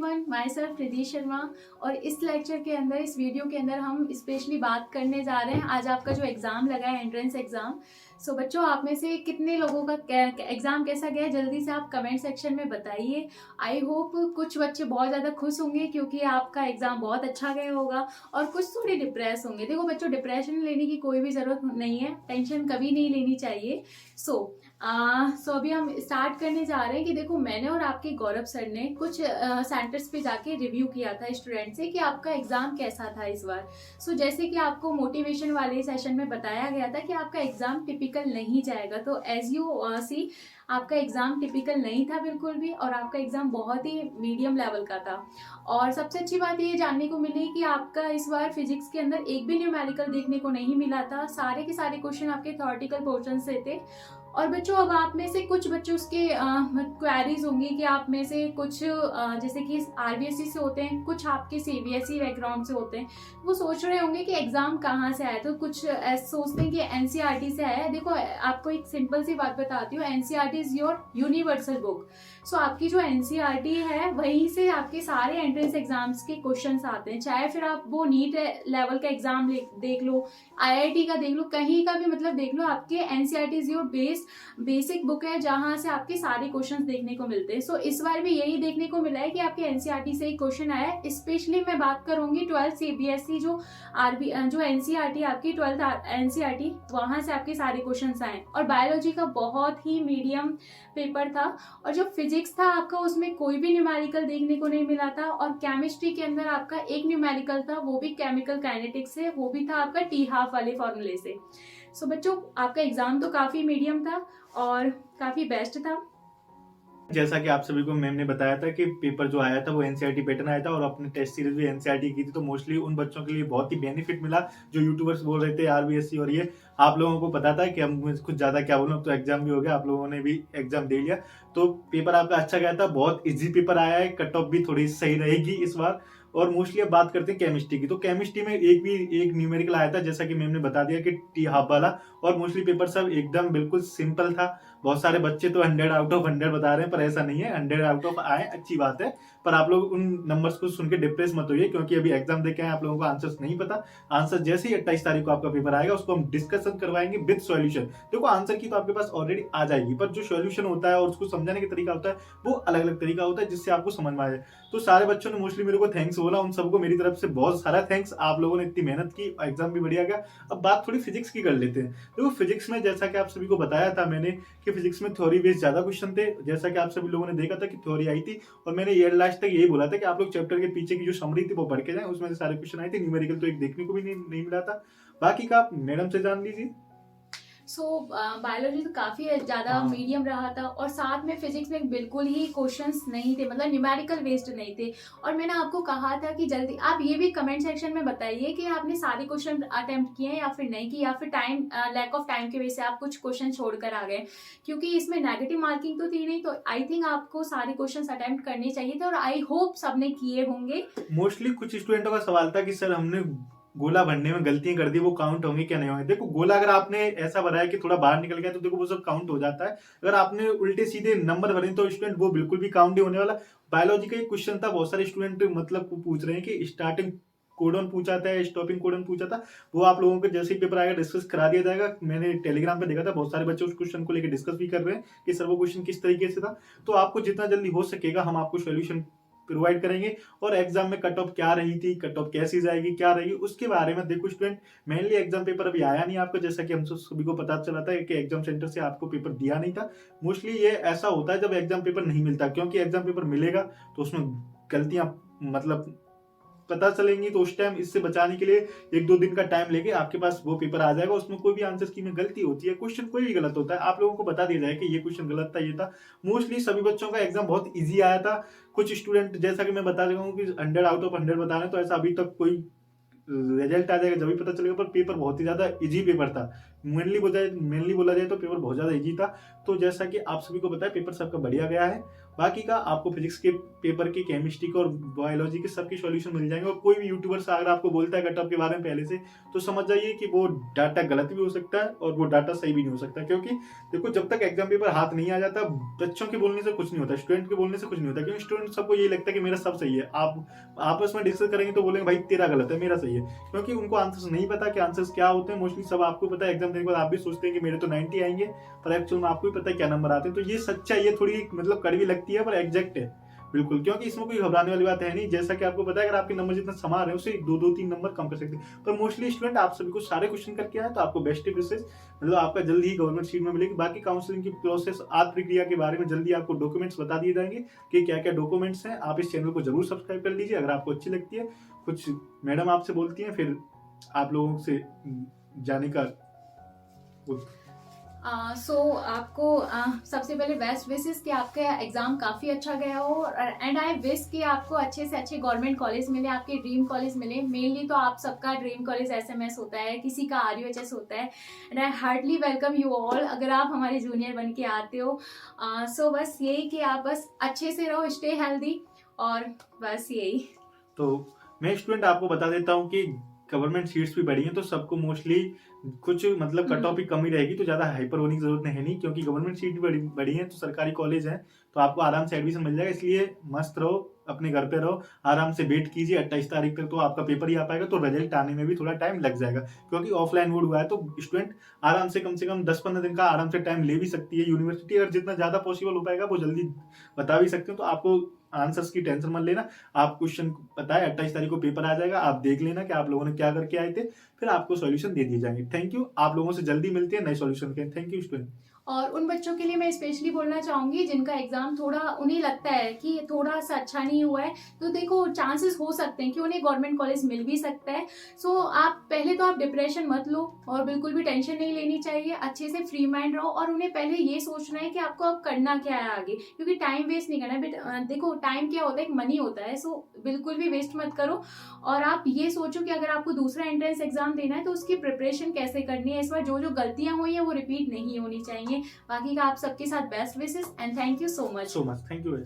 Everyone, my self Riddhi Sharma. और इस lecture के अंदर, इस वीडियो के अंदर हम स्पेशली बात करने जा रहे हैं आज आपका जो एग्ज़ाम लगा है, एंट्रेंस एग्ज़ाम। सो बच्चों, आप में से कितने लोगों का एग्ज़ाम कैसा गया, जल्दी से आप कमेंट सेक्शन में बताइए। आई होप कुछ बच्चे बहुत ज़्यादा खुश होंगे क्योंकि आपका एग्ज़ाम बहुत अच्छा गया होगा, और कुछ थोड़े डिप्रेस होंगे। देखो बच्चों, डिप्रेशन लेने की कोई भी ज़रूरत नहीं है, टेंशन कभी नहीं लेनी चाहिए। सो अभी हम स्टार्ट करने जा रहे हैं कि देखो, मैंने और आपके गौरव सर ने कुछ सेंटर्स पे जाके रिव्यू किया था स्टूडेंट से कि आपका एग्जाम कैसा था इस बार। जैसे कि आपको मोटिवेशन वाले सेशन में बताया गया था कि आपका एग्जाम टिपिकल नहीं जाएगा। तो एज यू सी, आपका एग्जाम टिपिकल नहीं था बिल्कुल भी, और आपका एग्जाम बहुत ही मीडियम लेवल का था। और सबसे अच्छी बात ये जानने को मिली कि आपका इस बार फिजिक्स के अंदर एक भी न्यूमेरिकल देखने को नहीं मिला था। सारे के सारे क्वेश्चन आपके थ्योरेटिकल पोर्शन से थे। और बच्चों, अब आप में से कुछ बच्चों उसके क्वेरीज होंगी कि आप में से कुछ जैसे कि आरबीएसई से होते हैं, कुछ आपके सीबीएसई बैकग्राउंड से होते हैं। वो सोच रहे होंगे कि एग्जाम कहाँ से आया, तो कुछ सोचते हैं कि एनसीईआरटी से आया है। देखो, आपको एक सिंपल सी बात बताती हूँ, NCERT is your universal book. आपकी जो एनसीईआरटी है, वहीं से आपके सारे एंट्रेंस एग्जाम्स के क्वेश्चंस आते हैं। चाहे फिर आप वो नीट लेवल का एग्जाम देख लो, आईआईटी का देख लो, कहीं का भी मतलब देख लो, आपके NCERT is your basic book है जहां से आपके सारे क्वेश्चंस देखने को मिलते हैं। इस बार भी यही देखने को मिला है कि आपके एनसीईआरटी से ही क्वेश्चन आया है। स्पेशली मैं बात करूंगी 12th सीबीएसई जो एनसीईआरटी आपकी 12th एनसीईआरटी, वहां से आपके सारे क्वेश्चंस आए। और बायोलॉजी का बहुत ही मीडियम पेपर था। और जो फिजिक्स था आपका, उसमें कोई भी न्यूमेरिकल देखने को नहीं मिला था। और केमिस्ट्री के अंदर आपका एक न्यूमेरिकल था, वो भी केमिकल काइनेटिक्स से, वो भी था आपका टी हाफ वाले फॉर्मूले से। बच्चों, आपका एग्जाम तो काफी मीडियम था और काफी बेस्ट था। जैसा कि आप सभी को मैम ने बताया था कि पेपर जो आया था वो एनसीईआरटी पैटर्न आया था और अपने टेस्ट सीरीज भी एनसीईआरटी की थी, तो मोस्टली उन बच्चों के लिए बहुत ही बेनिफिट मिला जो यूट्यूबर्स बोल रहे थे आरबीएससी और ये। आप लोगों को पता था कि हम कुछ ज्यादा क्या बोलूं, तो एग्जाम भी हो गया, आप लोगों ने भी एग्जाम दे लिया। तो पेपर आपका अच्छा गया था, बहुत इजी पेपर आया है, कट ऑफ भी थोड़ी सही रहेगी इस बार। और मोस्टली अब बात करते हैं केमिस्ट्री की, तो केमिस्ट्री में एक न्यूमेरिकल आया था, जैसा कि मैम ने बता दिया कि टी हाफ वाला। और मोस्टली पेपर सब एकदम बिल्कुल सिंपल था। बहुत सारे बच्चे तो 100 आउट ऑफ 100 बता रहे हैं, पर ऐसा नहीं है। 100 आउट ऑफ आए, अच्छी बात है। पर आप लोग उन नंबर्स को सुन के डिप्रेस मत होइए, क्योंकि अभी एग्जाम देके आए, आप लोगों को आंसर्स नहीं पता। आंसर जैसे ही 28 तारीख को आपका पेपर आएगा, उसको हम डिस्कशन करवाएंगे विद सॉल्यूशन। देखो, आंसर की तो आपके पास ऑलरेडी आ जाएगी, पर जो सॉल्यूशन होता है और उसको समझाने का तरीका होता है, वो अलग अलग तरीका होता है, जिससे आपको समझ में आ जाए। तो सारे बच्चों ने मोस्टली मेरे को थैंक्स बोला, उन सबको मेरी तरफ से बहुत सारा थैंक्स। आप लोगों ने इतनी मेहनत की, एग्जाम भी बढ़िया गया। अब बात थोड़ी फिजिक्स की कर लेते हैं। देखो, फिजिक्स में जैसा कि आप सभी को बताया था मैंने कि फिजिक्स में थ्योरी बेस्ड ज्यादा क्वेश्चन थे। जैसा कि आप सभी लोगों ने देखा था कि थ्योरी आई थी, और मैंने ये लास्ट तक यही बोला था कि आप लोग चैप्टर के पीछे की जो समरी थी वो पढ़ के जाएं, उसमें से सारे क्वेश्चन आए थे। न्यूमेरिकल तो एक देखने को भी नहीं मिला था। बाकी का आप मैडम से जान लीजिए। बायोलॉजी तो काफी ज्यादा मीडियम रहा था, और साथ में फिजिक्स में बिल्कुल ही क्वेश्चंस नहीं थे, मतलब न्यूमेरिकल बेस्ड नहीं थे। और मैंने आपको कहा था कि जल्दी आप ये भी कमेंट सेक्शन में बताइए कि आपने सारे क्वेश्चन अटेम्प्ट किए या फिर नहीं किए, या फिर टाइम लैक ऑफ टाइम की वजह से आप कुछ क्वेश्चन छोड़कर आ गए। क्योंकि इसमें नेगेटिव मार्किंग तो थी नहीं, तो आई थिंक आपको सारे क्वेश्चन अटेम्प्ट करने चाहिए थे, और आई होप सबने किए होंगे। मोस्टली कुछ स्टूडेंटों का सवाल था कि सर, हमने गोला भरने में गलतियां कर दी, वो काउंट होंगे क्या नहीं होंगे। देखो, गोला अगर आपने ऐसा भरा है कि थोड़ा बाहर निकल गया, तो देखो वो सब काउंट हो जाता है। अगर आपने उल्टे सीधे नंबर भरे तो स्टूडेंट वो बिल्कुल भी काउंट नहीं होने वाला। बायोलॉजी का एक क्वेश्चन था, बहुत सारे स्टूडेंट मतलब पूछ रहे हैं कि स्टार्टिंग कोडन पूछा था, स्टॉपिंग कोडन पूछा था। वो आप लोगों को जैसे ही पेपर आएगा डिस्कस करा दिया जाएगा। मैंने टेलीग्राम पे देखा था, बहुत सारे बच्चे उस क्वेश्चन को लेकर डिस्कस भी कर रहे हैं कि सर वो क्वेश्चन किस तरीके से था। तो आपको जितना जल्दी हो सकेगा हम आपको सोल्यूशन प्रोवाइड करेंगे। और एग्जाम में कट ऑफ क्या रही थी, कट ऑफ कैसी जाएगी, क्या रहेगी, उसके बारे में देखो स्टूडेंट, मेनली एग्जाम पेपर अभी आया नहीं आपका, जैसा कि हम सभी को पता चला था कि एग्जाम सेंटर से आपको पेपर दिया नहीं था। मोस्टली ये ऐसा होता है जब एग्जाम पेपर नहीं मिलता, क्योंकि एग्जाम पेपर मिलेगा तो उसमें गलतियां मतलब पता चलेंगी, तो उस टाइम इससे बचाने के लिए 1-2 दिन का टाइम लेके आपके पास वो पेपर आ जाएगा। उसमें कोई भी आंसर की में गलती होती है, क्वेश्चन कोई भी गलत होता है, आप लोगों को बता दिया जाए कि ये क्वेश्चन गलत था, ये था। मोस्टली सभी बच्चों का एग्जाम बहुत इजी आया था। कुछ स्टूडेंट, जैसा कि मैं बता रहा हूँ कि 100 आउट ऑफ 100 बता रहे हैं, तो ऐसा अभी तक कोई रिजल्ट आ जाएगा जब भी पता चलेगा, पर पेपर बहुत ही ज्यादा इजी पेपर था। मेनली बोला जाए तो पेपर बहुत ज़्यादा ईजी था। तो जैसा कि आप सभी को पता है पेपर सबका बढ़िया गया है। बाकी का आपको फिजिक्स के पेपर की, केमिस्ट्री के और बायोलॉजी के सबके सॉल्यूशन मिल जाएंगे। और कोई भी यूट्यूबर से अगर आपको बोलता है कट ऑफ के बारे में पहले से, तो समझ जाइए कि वो डाटा गलत भी हो सकता है और वो डाटा सही भी नहीं हो सकता। क्योंकि देखो, जब तक एग्जाम पेपर हाथ नहीं आ जाता, बच्चों के बोलने से कुछ नहीं होता, स्टूडेंट के बोलने से कुछ नहीं होता। क्योंकि स्टूडेंट सबको यही लगता है कि मेरा सब सही है। आप आपस में डिस्कस करेंगे तो बोलेंगे भाई तेरा गलत है, मेरा सही है। क्योंकि उनको आंसर्स नहीं पता कि आंसर्स क्या होते हैं। मोस्टली सब आपको पता है, एग्जाम देने के बाद आप भी सोचते हैं कि मेरे तो 90 आएंगे, पर एक्चुअल में आपको भी पता है क्या नंबर आते हैं। तो ये सच्चाई है, थोड़ी मतलब कड़वी लगती है पर एग्जैक्ट है बिल्कुल। क्योंकि इसमें कोई घबराने वाली बात है नहीं। जैसा कि आपको पता है, अगर आपके नंबर जितना समा रहे हैं उससे 2-3 नंबर कम कर सकते हैं। पर मोस्टली स्टूडेंट आप सभी को सारे क्वेश्चन करके आए, तो आपको बेस्ट विशेष, मतलब आपका जल्दी ही गवर्नमेंट सीट में मिलेगी। बाकी काउंसलिंग की प्रोसेस, आदि प्रक्रिया के बारे में जल्दी आपको डॉक्यूमेंट्स बता दिए जाएंगे कि क्या क्या डॉक्यूमेंट्स हैं। आप इस चैनल को जरूर सब्सक्राइब कर लीजिए अगर आपको अच्छी लगती है। कुछ मैडम आपसे बोलती हैं, फिर आप लोगों से जाने का सो आपको सबसे पहले बेस्ट विशेस कि आपका एग्जाम काफ़ी अच्छा गया हो, एंड आई विश कि आपको अच्छे से अच्छे गवर्नमेंट कॉलेज मिले, आपके ड्रीम कॉलेज मिले। मेनली तो आप सबका ड्रीम कॉलेज एसएमएस होता है, किसी का आरयूएचएस होता है, and I heartily welcome you all अगर आप हमारे जूनियर बन के आते हो। सो बस यही कि आप बस अच्छे से रहो, स्टे हेल्दी, और बस यही। तो मैं स्टूडेंट आपको बता देता हूँ कि गवर्नमेंट सीट्स भी बढ़ी हैं, तो सबको मोस्टली कुछ मतलब कट ऑफ ही कम ही रहेगी। तो ज्यादा हाइपर होने की जरूरत है नहीं, क्योंकि गवर्नमेंट सीट भी बढ़ी है, तो सरकारी कॉलेज है, तो आपको आराम से एडमिशन मिल जाएगा। इसलिए मस्त रहो, अपने घर पे रहो, आराम से वेट कीजिए। 28 तारीख तक तो आपका पेपर ही आ पाएगा, तो रिजल्ट आने में भी थोड़ा टाइम लग जाएगा। क्योंकि ऑफलाइन मोड हुआ है, तो स्टूडेंट आराम से कम 10-15 दिन का आराम से टाइम ले भी सकती है। यूनिवर्सिटी अगर जितना ज्यादा पॉसिबल हो पाएगा वो जल्दी बता भी सकते हो। तो आपको आंसर्स की टेंशन मत लेना। आप क्वेश्चन पता है 28 तारीख को पेपर आ जाएगा, आप देख लेना कि आप लोगों ने क्या करके आए थे, फिर आपको सॉल्यूशन दे दिए जाएंगे। Thank you. आप लोगों से जल्दी मिलते हैं नए सॉल्यूशन के। Thank you student. और उन बच्चों के लिए मैं स्पेशली बोलना चाहूँगी जिनका एग्ज़ाम थोड़ा, उन्हें लगता है कि थोड़ा सा अच्छा नहीं हुआ है, तो देखो चांसेस हो सकते हैं कि उन्हें गवर्नमेंट कॉलेज मिल भी सकता है। सो आप पहले तो आप डिप्रेशन मत लो और बिल्कुल भी टेंशन नहीं लेनी चाहिए। अच्छे से फ्री माइंड रहो और उन्हें पहले ये सोचना है कि आपको अब करना क्या है आगे, क्योंकि टाइम वेस्ट नहीं करना है। बट देखो टाइम क्या होता है, एक मनी होता है, सो बिल्कुल भी वेस्ट मत करो। और आप ये सोचो कि अगर आपको दूसरा एंट्रेंस एग्जाम देना है तो उसकी प्रिपरेशन कैसे करनी है। इस बार जो जो गलतियां हुई हैं वो रिपीट नहीं होनी चाहिए। बाकी का आप सबके साथ best wishes, and thank you so much. Thank you.